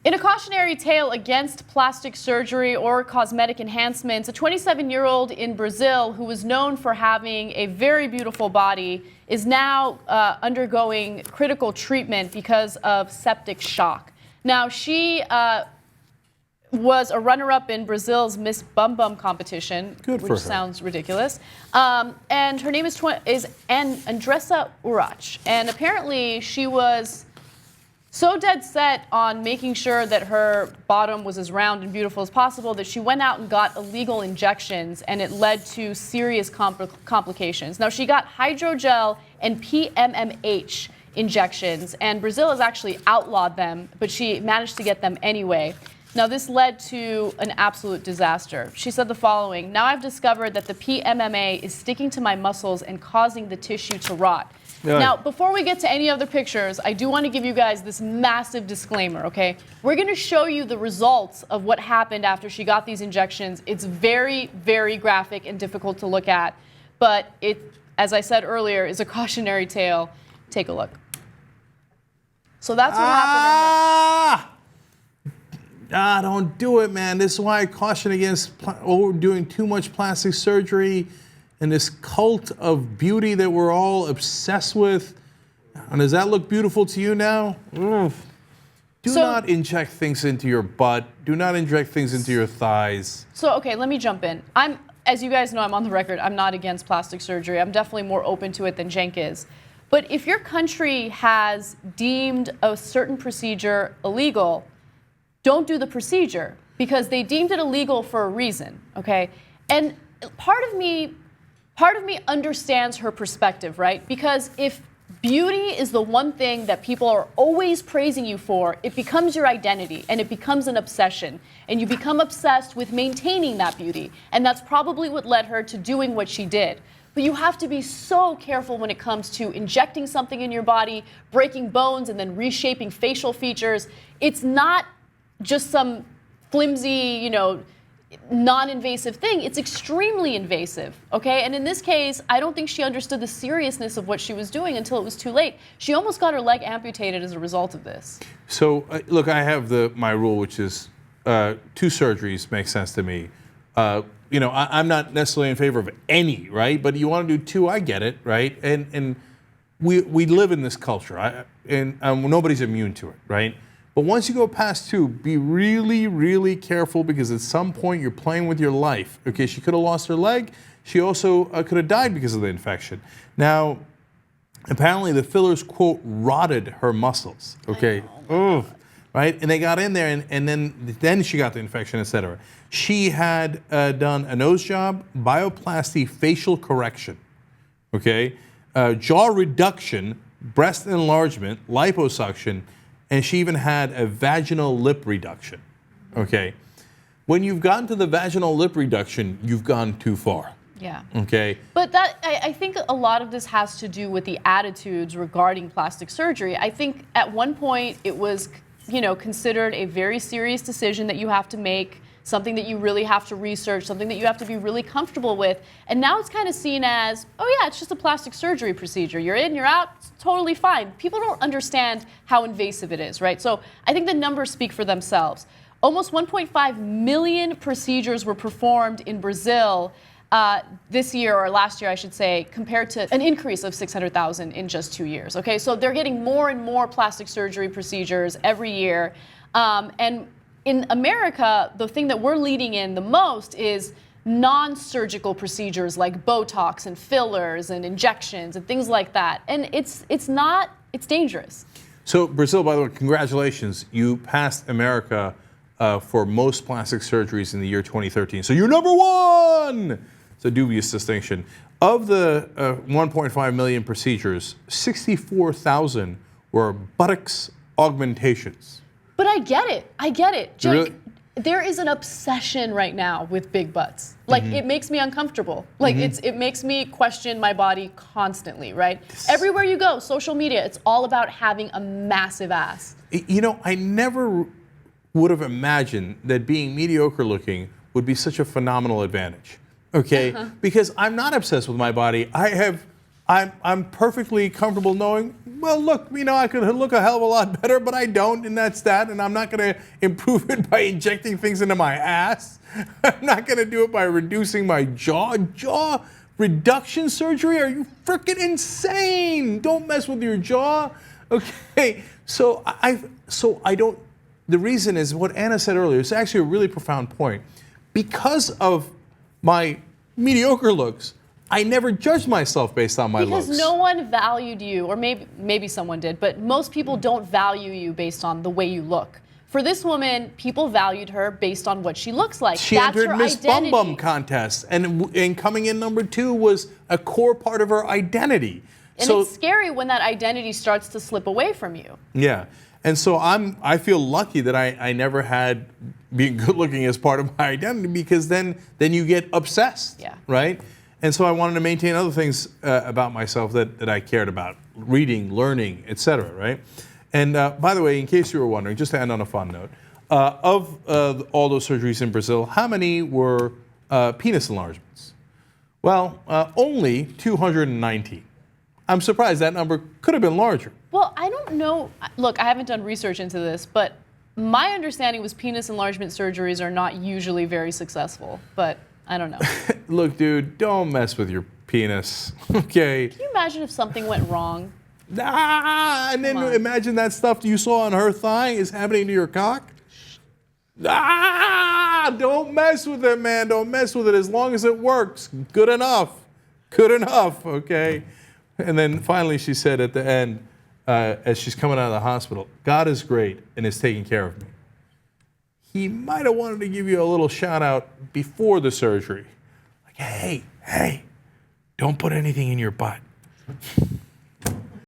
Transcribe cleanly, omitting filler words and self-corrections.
In a cautionary tale against plastic surgery or cosmetic enhancements, a 27-year-old in Brazil who was known for having a very beautiful body is now undergoing critical treatment because of septic shock. Now, she was a runner-up in Brazil's Miss BumBum competition, which sounds ridiculous. And her name is Andressa Urach. And apparently she was so dead set on making sure that her bottom was as round and beautiful as possible that she went out and got illegal injections, and it led to serious complications. Now, she got hydrogel and PMMH injections, and Brazil has actually outlawed them, but she managed to get them anyway. Now, this led to an absolute disaster. She said the following: "Now I've discovered that the PMMA is sticking to my muscles and causing the tissue to rot." Yeah. Now, before we get to any other pictures, I do want to give you guys this massive disclaimer, okay? We're going to show you the results of what happened after she got these injections. It's very, very graphic and difficult to look at, but it, as I said earlier, is a cautionary tale. Take a look. So that's what happened. Don't do it, man. This is why I caution against doing too much plastic surgery and this cult of beauty that we're all obsessed with. And does that look beautiful to you now? Do not inject things into your butt. Do not inject things into your thighs. So, okay, let me jump in. As you guys know, I'm on the record. I'm not against plastic surgery. I'm definitely more open to it than Cenk is. But if your country has deemed a certain procedure illegal, don't do the procedure, because they deemed it illegal for a reason, okay? And part of me understands her perspective, right? Because if beauty is the one thing that people are always praising you for, it becomes your identity and it becomes an obsession. And you become obsessed with maintaining that beauty. And that's probably what led her to doing what she did. But you have to be so careful when it comes to injecting something in your body, breaking bones, and then reshaping facial features. It's not just some flimsy, non-invasive thing. It's extremely invasive, okay? And in this case, I don't think she understood the seriousness of what she was doing until it was too late. She almost got her leg amputated as a result of this. So, look, I have my rule, which is 2 surgeries make sense to me. I'm not necessarily in favor of any, right? But you want to do 2, I get it, right? And we live in this culture, and nobody's immune to it, right? But once you go past 2, be really, really careful, because at some point you're playing with your life. Okay, she could have lost her leg. She also could have died because of the infection. Now, apparently the fillers, quote, rotted her muscles. Okay, right? And they got in there, and then she got the infection, etc. She had done a nose job, bioplasty, facial correction, okay, jaw reduction, breast enlargement, liposuction, and she even had a vaginal lip reduction, okay? When you've gotten to the vaginal lip reduction, you've gone too far. Yeah. Okay. But I think a lot of this has to do with the attitudes regarding plastic surgery. I think at one point it was, considered a very serious decision that you have to make, something that you really have to research, something that you have to be really comfortable with. And now it's kind of seen as, oh yeah, it's just a plastic surgery procedure. You're in, you're out, it's totally fine. People don't understand how invasive it is, right? So I think the numbers speak for themselves. Almost 1.5 million procedures were performed in Brazil this year, or last year I should say, compared to an increase of 600,000 in just 2 years, okay? So they're getting more and more plastic surgery procedures every year. And in America, the thing that we're leading in the most is non-surgical procedures like Botox and fillers and injections and things like that. And it's dangerous. So Brazil, by the way, congratulations. You passed America for most plastic surgeries in the year 2013. So you're number 1! It's a dubious distinction. Of the 1.5 million procedures, 64,000 were buttocks augmentations. But I get it. Cenk, really? There is an obsession right now with big butts. Like, it makes me uncomfortable. Like, it makes me question my body constantly, right? Everywhere you go, social media, it's all about having a massive ass. I never would have imagined that being mediocre looking would be such a phenomenal advantage, okay? Because I'm not obsessed with my body. I have I'm perfectly comfortable knowing, well, look, I could look a hell of a lot better, but I don't, and that's that. And I'm not going to improve it by injecting things into my ass. I'm not going to do it by reducing my jaw. Jaw reduction surgery? Are you freaking insane? Don't mess with your jaw. Okay, so I don't. The reason is what Anna said earlier. It's actually a really profound point. Because of my mediocre looks, I never judged myself based on my looks. Because no one valued you, or maybe someone did, but most people don't value you based on the way you look. For this woman, people valued her based on what she looks like. She That's entered her Miss identity. BumBum contest, and coming in number 2 was a core part of her identity. And it's scary when that identity starts to slip away from you. Yeah. And so I feel lucky that I never had being good looking as part of my identity, because then you get obsessed, Yeah. right? And so I wanted to maintain other things about myself that I cared about, reading, learning, etc., right? And by the way, in case you were wondering, just to end on a fun note, of all those surgeries in Brazil, how many were penis enlargements? Well, only 219. I'm surprised that number could have been larger. Well, I don't know. Look, I haven't done research into this, but my understanding was penis enlargement surgeries are not usually very successful, but I don't know. Look, dude, don't mess with your penis, okay? Can you imagine if something went wrong? And then imagine that stuff you saw on her thigh is happening to your cock. Don't mess with it, man. Don't mess with it. As long as it works, good enough. Good enough, okay? And then finally she said at the end, as she's coming out of the hospital, God is great and is taking care of me. He might have wanted to give you a little shout out before the surgery. Like, hey, don't put anything in your butt.